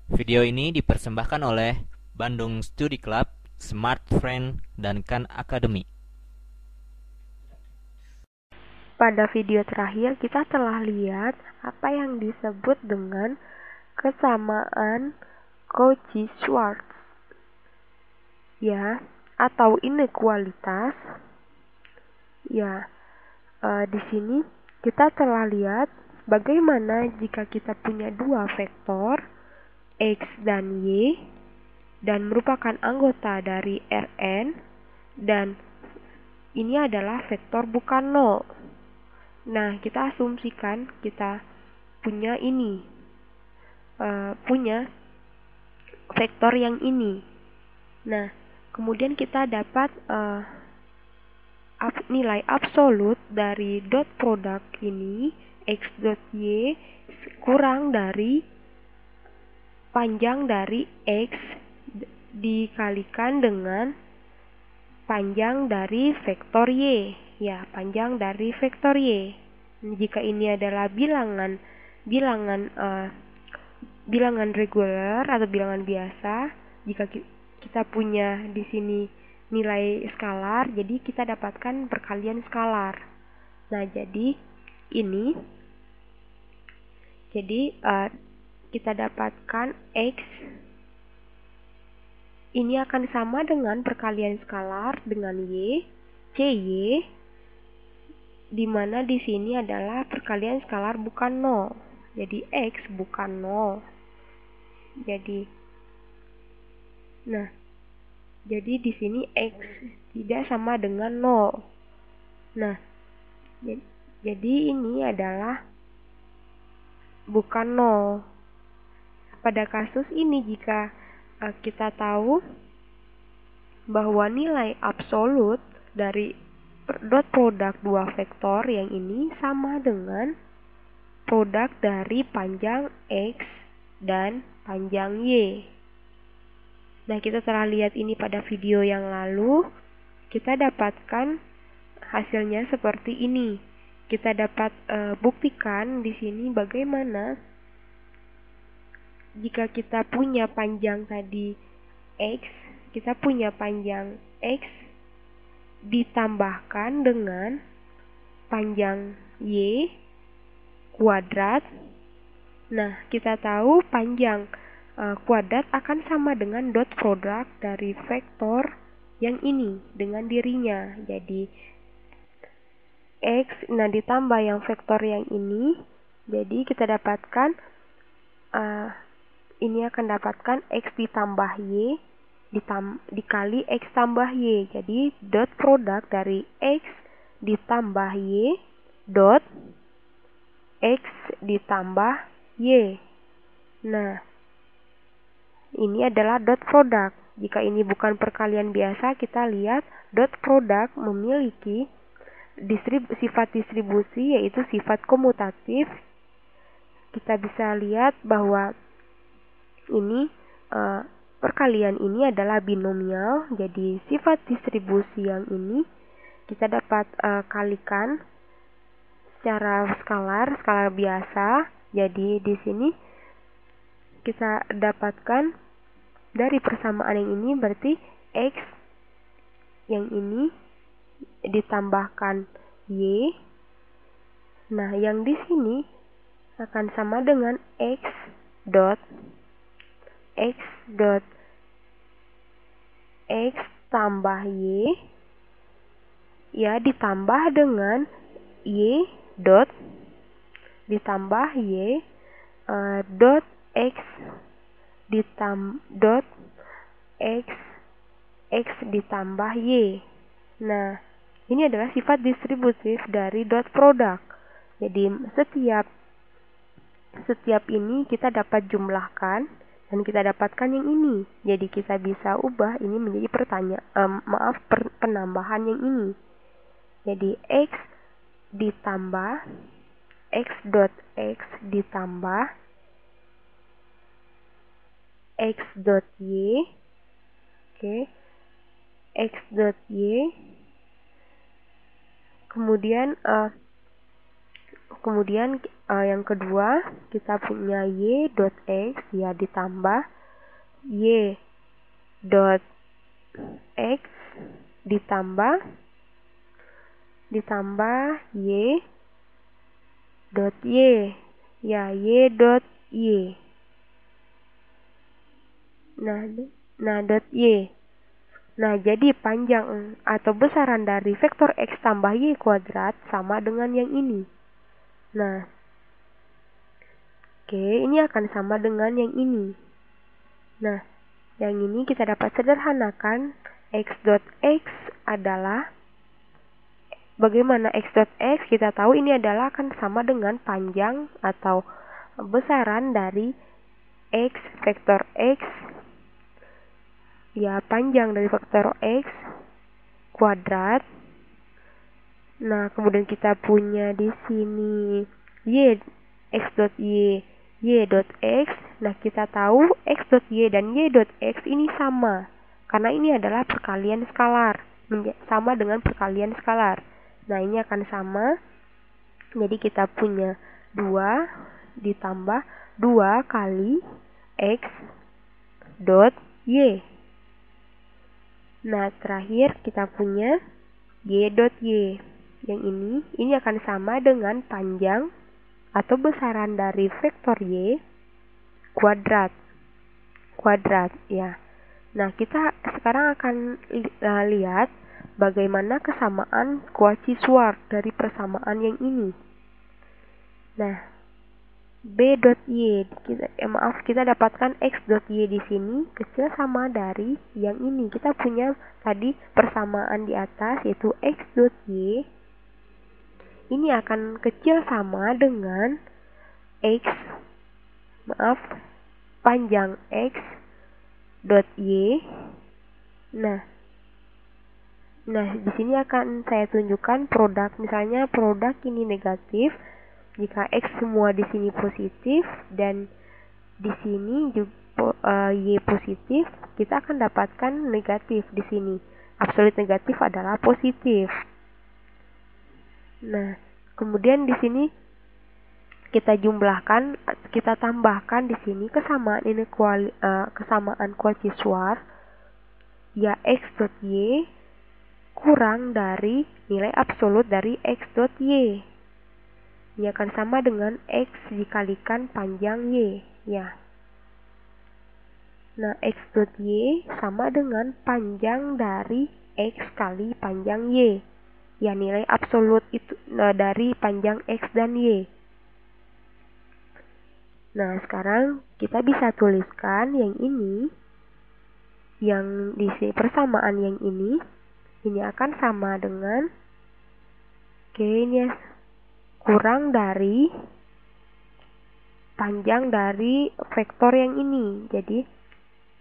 Video ini dipersembahkan oleh Bandung Study Club, Smart Friend, dan Khan Academy. Pada video terakhir kita telah lihat apa yang disebut dengan kesamaan Cauchy-Schwarz, ya, atau inequalitas. Ya, di sini kita telah lihat bagaimana jika kita punya dua vektor X dan Y dan merupakan anggota dari Rn, dan ini adalah vektor bukan nol. Nah, kita asumsikan kita punya ini, punya vektor yang ini. Nah, kemudian kita dapat nilai absolut dari dot produk ini, X dot Y, kurang dari panjang dari X dikalikan dengan panjang dari vektor Y. Ya, panjang dari vektor Y. Jika ini adalah bilangan reguler atau bilangan biasa, jika kita punya di sini nilai skalar, jadi kita dapatkan perkalian skalar. Nah, ini kita dapatkan X ini akan sama dengan perkalian skalar dengan Y, CY, di mana di sini adalah perkalian skalar bukan 0. Jadi X bukan 0. Jadi di sini X tidak sama dengan 0. Nah, jadi ini adalah bukan 0. Pada kasus ini jika kita tahu bahwa nilai absolut dari dot produk dua vektor yang ini sama dengan produk dari panjang X dan panjang Y. Nah, kita telah lihat ini pada video yang lalu. Kita dapatkan hasilnya seperti ini. Kita dapat buktikan di sini bagaimana jika kita punya panjang tadi X, kita punya panjang X ditambahkan dengan panjang Y kuadrat. Nah, kita tahu panjang kuadrat akan sama dengan dot produk dari vektor yang ini dengan dirinya. Jadi X, nah ditambah yang vektor yang ini, jadi kita dapatkan ini akan dapatkan X ditambah Y dikali X tambah Y. Jadi dot produk dari X ditambah Y dot X ditambah Y. Nah, ini adalah dot produk. Jika ini bukan perkalian biasa, kita lihat dot produk memiliki sifat distribusi, yaitu sifat komutatif. Kita bisa lihat bahwa ini perkalian ini adalah binomial. Jadi sifat distribusi yang ini kita dapat kalikan secara skalar biasa. Jadi di sini kita dapatkan dari persamaan yang ini berarti X yang ini ditambahkan Y. Nah, yang di sini akan sama dengan X dot X tambah Y, ya, ditambah dengan Y dot ditambah Y dot X dot X ditambah Y. Nah, ini adalah sifat distributif dari dot produk. Jadi setiap ini kita dapat jumlahkan dan kita dapatkan yang ini. Jadi kita bisa ubah ini menjadi penambahan yang ini. Jadi X ditambah X dot X ditambah X dot Y. Oke. X dot Y. Kemudian kemudian yang kedua kita punya y dot x ya ditambah y dot x ditambah y dot y ya y dot y. Nah dot y. Nah, jadi panjang atau besaran dari vektor x tambah y kuadrat sama dengan yang ini. Nah, oke, ini akan sama dengan yang ini. Nah, yang ini kita dapat sederhanakan. X dot x adalah, bagaimana x dot x? Kita tahu ini adalah akan sama dengan panjang atau besaran dari x, vektor x, ya panjang dari vektor x kuadrat. Nah, kemudian kita punya di sini y x dot y dot x. Nah, kita tahu x dot y dan y dot x ini sama karena ini adalah perkalian skalar, sama dengan perkalian skalar. Nah, ini akan sama. Jadi kita punya 2 ditambah 2 kali x dot y. Nah, terakhir kita punya y dot y. Yang ini akan sama dengan panjang atau besaran dari vektor y kuadrat ya. Nah, kita sekarang akan lihat bagaimana kesamaan Cauchy-Schwarz dari persamaan yang ini. Nah, b dot y kita dapatkan x dot y di sini kecil sama dari yang ini. Kita punya tadi persamaan di atas yaitu x dot y ini akan kecil sama dengan panjang x dot y. Nah di sini akan saya tunjukkan produk. Misalnya produk ini negatif jika x semua di sini positif dan di sini juga y positif, kita akan dapatkan negatif di sini. Absolut negatif adalah positif. Nah, kemudian di sini kita jumlahkan, kita tambahkan di sini kesamaan Cauchy-Schwarz ya x dot y kurang dari nilai absolut dari x dot y. Ini akan sama dengan x dikalikan panjang y ya. Nah, x dot y sama dengan panjang dari x kali panjang y. Ya, nilai absolut itu dari panjang x dan y. Nah, sekarang kita bisa tuliskan yang ini, yang di sini persamaan yang ini akan sama dengan ini kurang dari panjang dari vektor yang ini.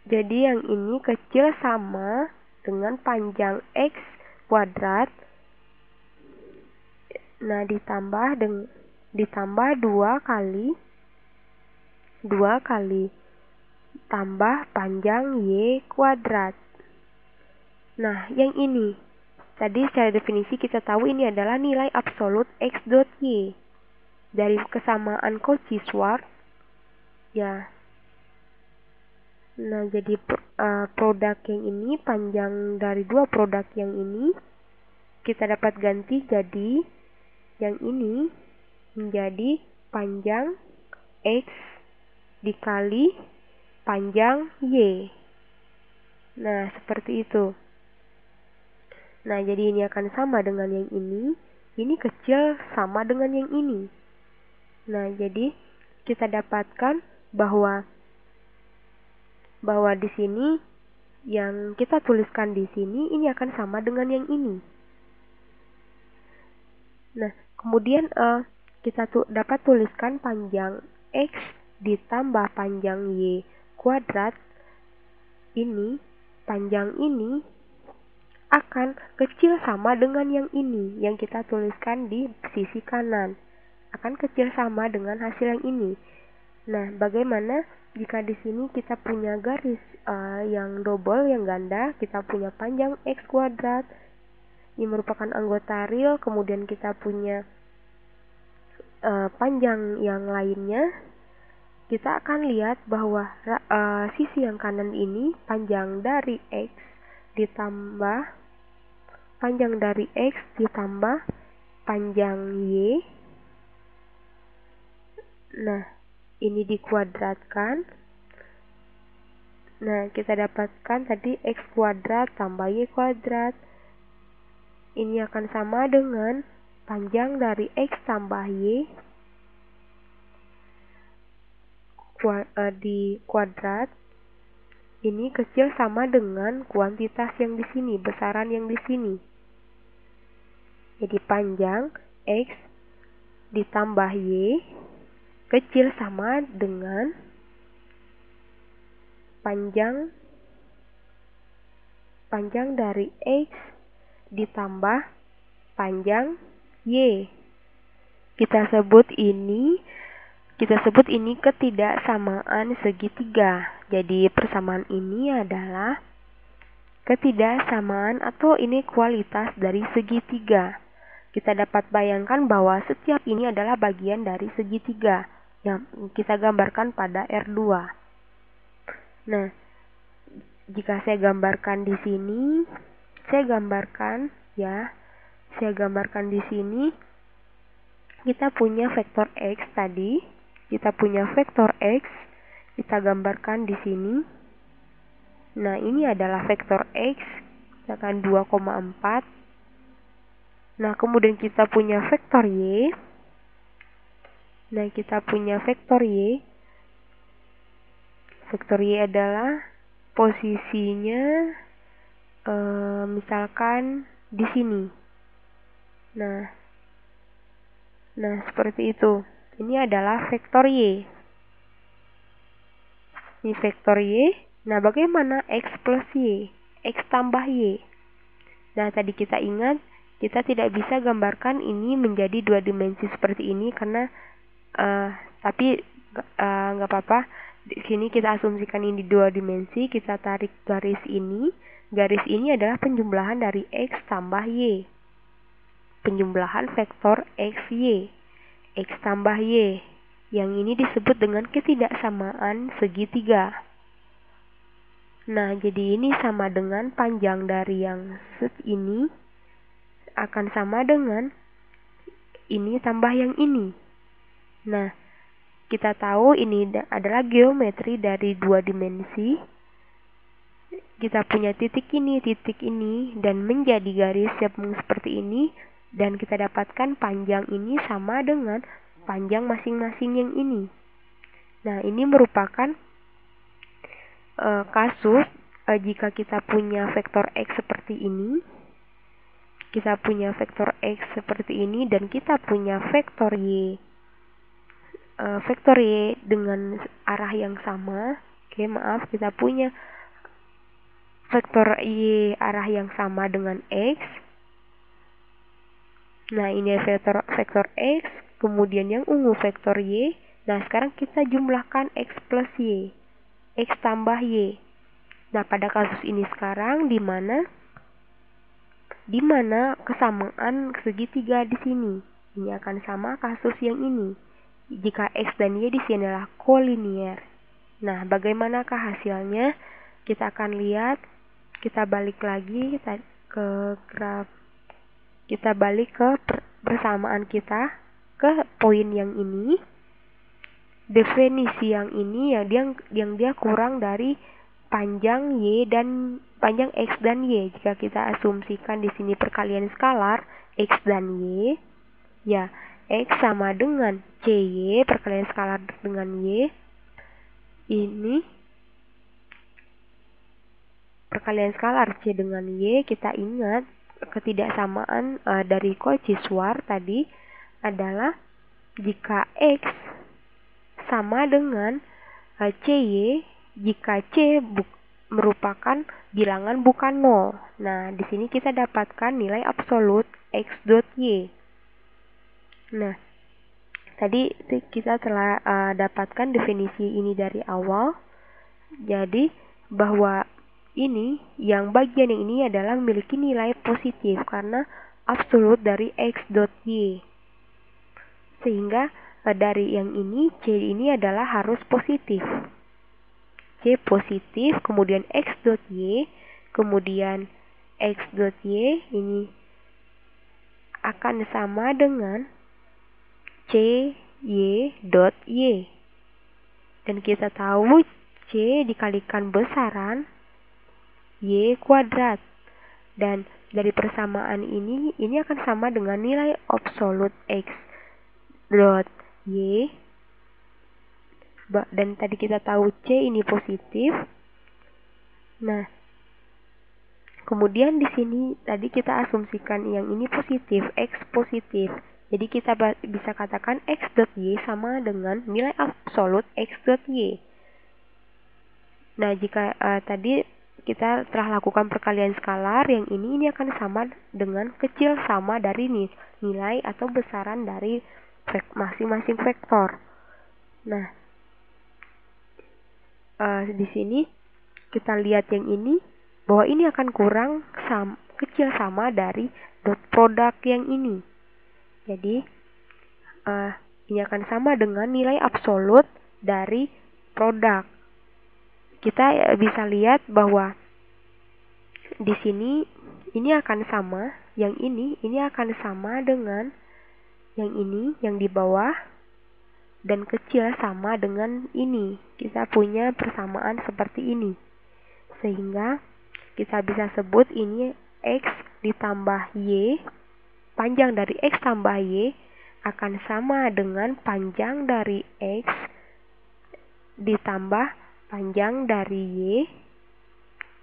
Jadi yang ini kecil sama dengan panjang x kuadrat. Nah, ditambah 2 kali tambah panjang y kuadrat. Nah, yang ini tadi secara definisi kita tahu ini adalah nilai absolut x dot y dari kesamaan Cauchy-Schwarz ya. Nah, jadi produk yang ini, panjang dari dua produk yang ini kita dapat ganti jadi yang ini menjadi panjang x dikali panjang y. Nah, seperti itu. Nah, jadi ini akan sama dengan yang ini kecil sama dengan yang ini. Nah, jadi kita dapatkan bahwa di sini yang kita tuliskan di sini ini akan sama dengan yang ini. Nah, kemudian kita dapat tuliskan panjang x ditambah panjang y kuadrat ini, panjang ini akan kecil sama dengan yang ini yang kita tuliskan di sisi kanan, akan kecil sama dengan hasil yang ini. Nah, bagaimana jika di sini kita punya garis yang double, yang ganda, kita punya panjang x kuadrat ini merupakan anggota real, kemudian kita punya panjang yang lainnya, kita akan lihat bahwa sisi yang kanan ini panjang dari X ditambah panjang Y. Nah, ini dikuadratkan. Nah, kita dapatkan tadi X kuadrat tambah Y kuadrat. Ini akan sama dengan panjang dari X tambah Y di kuadrat. Ini kecil sama dengan kuantitas yang di sini, besaran yang di sini. Jadi panjang X ditambah Y kecil sama dengan panjang dari X ditambah panjang Y. Kita sebut ini ketidaksamaan segitiga. Jadi persamaan ini adalah ketidaksamaan atau inequalitas dari segitiga. Kita dapat bayangkan bahwa setiap ini adalah bagian dari segitiga yang kita gambarkan pada R2. Nah, jika saya gambarkan di sini, saya gambarkan di sini kita punya vektor X tadi. Kita punya vektor X, kita gambarkan di sini. Nah, ini adalah vektor X, misalkan 2,4. Nah, kemudian kita punya vektor Y. Nah, kita punya vektor Y. Vektor Y adalah posisinya misalkan di sini. Nah, seperti itu. Ini adalah vektor Y. Ini vektor Y. Nah, bagaimana X plus Y? X tambah Y. Nah, tadi kita ingat, kita tidak bisa gambarkan ini menjadi dua dimensi seperti ini karena tapi nggak apa-apa. Di sini kita asumsikan ini dua dimensi, kita tarik garis ini. Garis ini adalah penjumlahan dari X tambah Y. Penjumlahan vektor X, Y. X tambah Y. Yang ini disebut dengan ketidaksamaan segitiga. Nah, jadi ini sama dengan panjang dari yang ini akan sama dengan ini tambah yang ini. Nah, kita tahu ini adalah geometri dari dua dimensi. Kita punya titik ini, dan menjadi garis yang seperti ini. Dan kita dapatkan panjang ini sama dengan panjang masing-masing yang ini. Nah, ini merupakan kasus jika kita punya vektor X seperti ini. Kita punya vektor X seperti ini dan kita punya vektor Y. Vektor Y dengan arah yang sama. Kita punya vektor Y arah yang sama dengan X. Nah, ini vektor X, kemudian yang ungu vektor Y. Nah, sekarang kita jumlahkan X plus Y. X tambah Y. Nah, pada kasus ini sekarang di mana kesamaan segitiga di sini. Ini akan sama kasus yang ini. Jika X dan Y di sini adalah kolinier. Nah, bagaimanakah hasilnya? Kita akan lihat. Kita balik lagi ke graf. Kita balik ke persamaan kita ke poin yang ini. Definisi yang ini yang dia kurang dari panjang Y dan panjang X dan Y. Jika kita asumsikan di sini perkalian skalar X dan Y, ya X sama dengan CY perkalian skalar dengan Y. Ini perkalian skalar C dengan Y. Kita ingat ketidaksamaan dari Cauchy-Schwarz tadi adalah jika X sama dengan CY jika C merupakan bilangan bukan 0. Nah, di sini kita dapatkan nilai absolut X dot Y. Nah, tadi kita telah dapatkan definisi ini dari awal. Jadi, bahwa ini yang bagian yang ini adalah memiliki nilai positif karena absolut dari X dot Y. Sehingga dari yang ini C ini adalah harus positif. C positif, kemudian X dot Y, kemudian X dot Y ini akan sama dengan C Y dot Y. Dan kita tahu C dikalikan besaran Y kuadrat. Dan dari persamaan ini akan sama dengan nilai absolut X dot Y. Dan tadi kita tahu C ini positif. Nah, kemudian di sini tadi kita asumsikan yang ini positif, X positif. Jadi kita bisa katakan X dot Y sama dengan nilai absolut X dot Y. Nah, jika tadi kita telah lakukan perkalian skalar, yang ini akan sama dengan kecil sama dari nilai atau besaran dari masing-masing vektor. Nah, di sini kita lihat yang ini bahwa ini akan kurang kecil sama dari dot produk yang ini. Jadi ini akan sama dengan nilai absolut dari produk. Kita bisa lihat bahwa di sini ini akan sama, yang ini akan sama dengan yang ini yang di bawah, dan kecil sama dengan ini. Kita punya persamaan seperti ini. Sehingga kita bisa sebut ini X ditambah Y, panjang dari X tambah Y akan sama dengan panjang dari X ditambah panjang dari Y,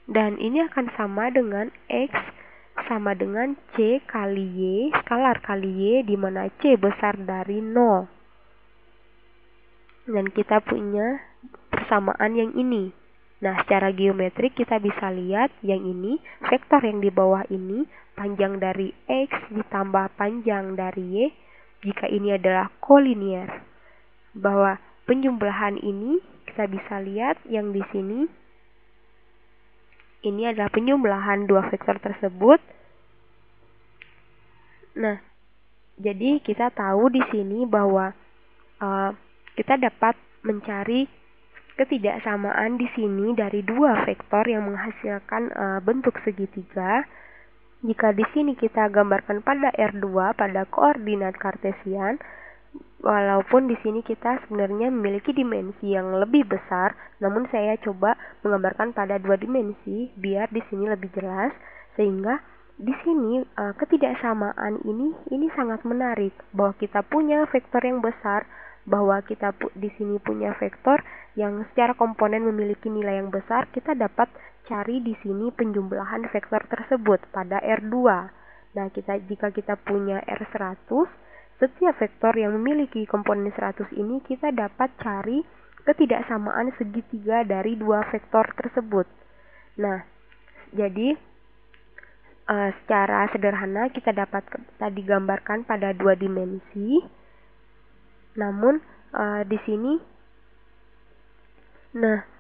dan ini akan sama dengan X sama dengan C kali Y, skalar kali Y, di mana C besar dari 0. Dan kita punya persamaan yang ini. Nah, secara geometrik kita bisa lihat yang ini, vektor yang di bawah ini, panjang dari X ditambah panjang dari Y, jika ini adalah kolinier. Bahwa penjumlahan ini kita bisa lihat yang di sini ini adalah penjumlahan dua vektor tersebut. Nah, jadi kita tahu di sini bahwa kita dapat mencari ketidaksamaan di sini dari dua vektor yang menghasilkan bentuk segitiga. Jika di sini kita gambarkan pada R2 pada koordinat kartesian, walaupun di sini kita sebenarnya memiliki dimensi yang lebih besar, namun saya coba menggambarkan pada dua dimensi biar di sini lebih jelas. Sehingga di sini ketidaksamaan ini sangat menarik, bahwa kita punya vektor yang besar, bahwa kita di sini punya vektor yang secara komponen memiliki nilai yang besar. Kita dapat cari di sini penjumlahan vektor tersebut pada R2. Nah, jika kita punya R100, setiap vektor yang memiliki komponen 100 ini kita dapat cari ketidaksamaan segitiga dari dua vektor tersebut. Nah, jadi secara sederhana kita dapat tadi gambarkan pada dua dimensi. Namun di sini,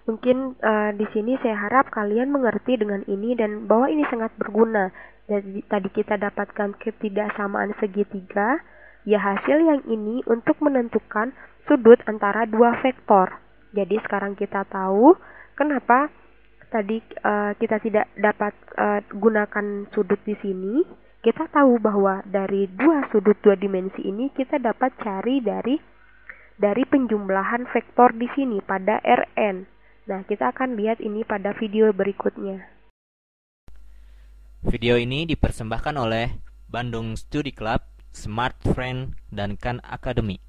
mungkin di sini saya harap kalian mengerti dengan ini dan bahwa ini sangat berguna. Jadi tadi kita dapatkan ketidaksamaan segitiga. Ya, hasil yang ini untuk menentukan sudut antara dua vektor. Jadi sekarang kita tahu kenapa tadi kita tidak dapat gunakan sudut di sini. Kita tahu bahwa dari dua sudut dua dimensi ini kita dapat cari dari penjumlahan vektor di sini pada Rn. Nah, kita akan lihat ini pada video berikutnya. Video ini dipersembahkan oleh Bandung Study Club, Smart Friend, dan Khan Academy.